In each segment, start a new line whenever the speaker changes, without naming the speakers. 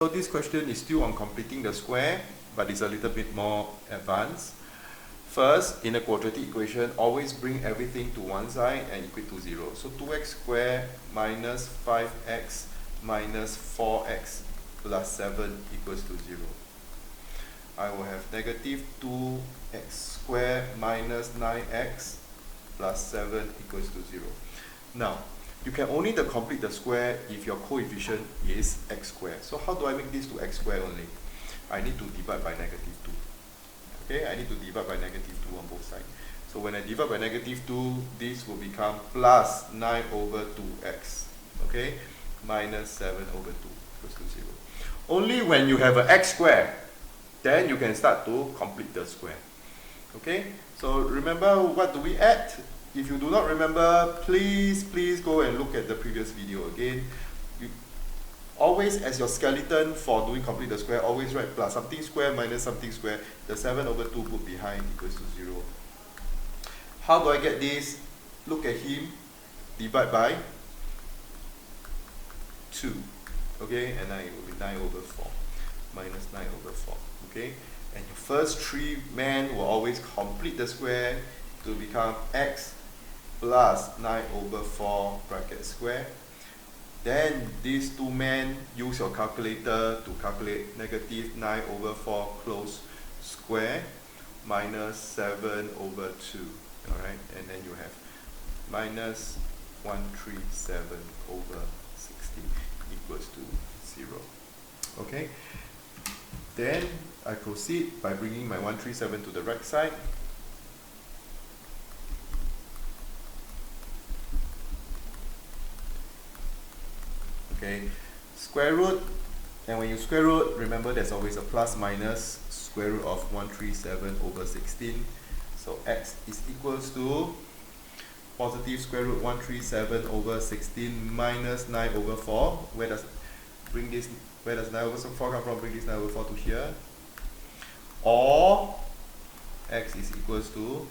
So this question is still on completing the square, but it's a little bit more advanced. First, in a quadratic equation, always bring everything to one side and equate to 0. So 2x squared minus 5x minus 4x plus 7 equals to 0. I will have negative 2x squared minus 9x plus 7 equals to 0. Now, you can only complete the square if your coefficient is x squared. So how do I make this to x squared only? I need to divide by negative 2. Okay, I need to divide by negative 2 on both sides. So when I divide by negative 2, this will become plus 9 over 2x. Okay, minus 7 over 2 equals to 0. Only when you have an x squared, then you can start to complete the square. Okay, so remember, what do we add? If you do not remember, please go and look at the previous video again. You always, as your skeleton for doing complete the square, always write plus something square minus something square. The 7 over 2 put behind equals to 0. How do I get this? Look at him. Divide by 2. Okay, and it will be 9 over 4. Minus 9 over 4. Okay, and your first 3 men will always complete the square to become x plus 9 over 4 bracket square. Then these 2 men, use your calculator to calculate negative 9 over 4 close square minus 7 over 2. Alright, and then you have minus 137 over 60 equals to 0. Okay, then I proceed by bringing my 137 to the right side. Okay, square root, and when you square root, remember there's always a plus minus square root of 137 over 16. So x is equals to positive square root 137 over 16 minus 9 over 4. Where does 9 over 4 come from? Bring this 9 over 4 to here. Or x is equals to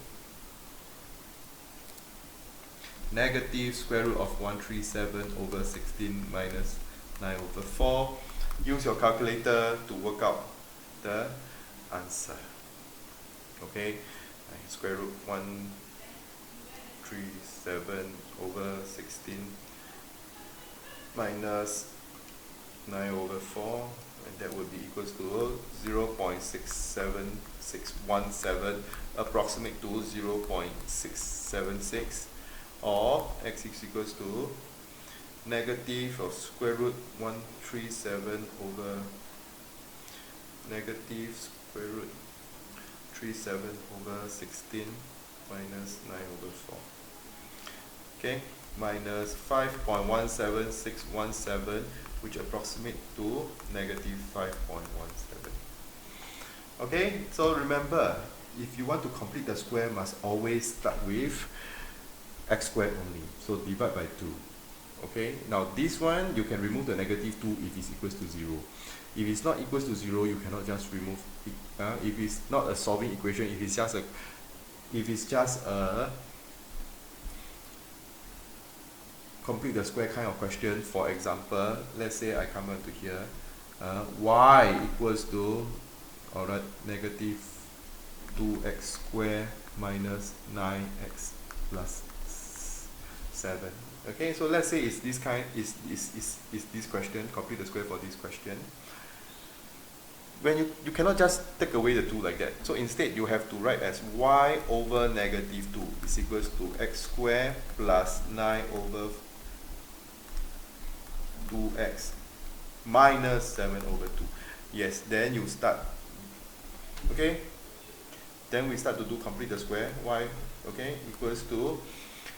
negative square root of 137 over 16 minus 9 over 4. Use your calculator to work out the answer. Okay, square root 137 over 16 minus 9 over 4, and that would be equals to 0.67617, approximate to 0.676. Or x is equals to negative of square root 137 over negative square root 37 over 16 minus 9 over 4. Okay, minus 5.17617, which approximate to negative 5.17. Okay, so remember, if you want to complete the square, must always start with x squared only. So divide by 2. Okay, now this one you can remove the negative 2 if it's equals to 0. If it's not equals to 0, you cannot just remove it. If it's not a solving equation, if it's just a complete the square kind of question, for example, let's say I come on to here, y equals to, alright, negative 2x squared minus 9x plus 7. Okay, so let's say it's this kind, is this question, complete the square for this question. When you cannot just take away the 2 like that. So instead you have to write as y over negative 2 is equals to x squared plus 9 over 2x minus 7 over 2. Yes, then you start. Okay, then we start to do complete the square. Y, okay, equals to,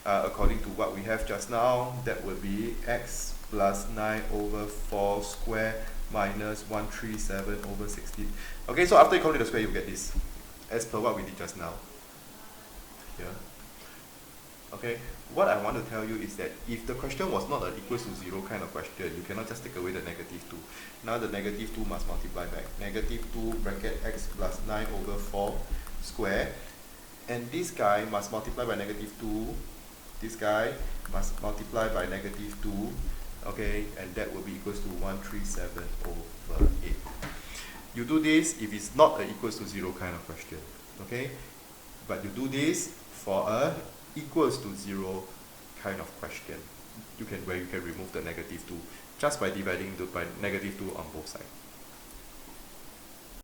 according to what we have just now, that will be x plus 9 over 4 square minus 137 over 16. Okay, so after you complete the square, you get this, as per what we did just now. Here. Okay, what I want to tell you is that if the question was not an equals to 0 kind of question, you cannot just take away the negative 2. Now the negative 2 must multiply back. Negative 2 bracket x plus 9 over 4 square. And this guy must multiply by negative 2. This guy must multiply by negative 2. okay, and that will be equals to 137 over 8. You do this if it's not a equals to 0 kind of question, okay? But you do this for a equals to 0 kind of question. Where you can remove the negative 2 just by dividing by negative 2 on both sides.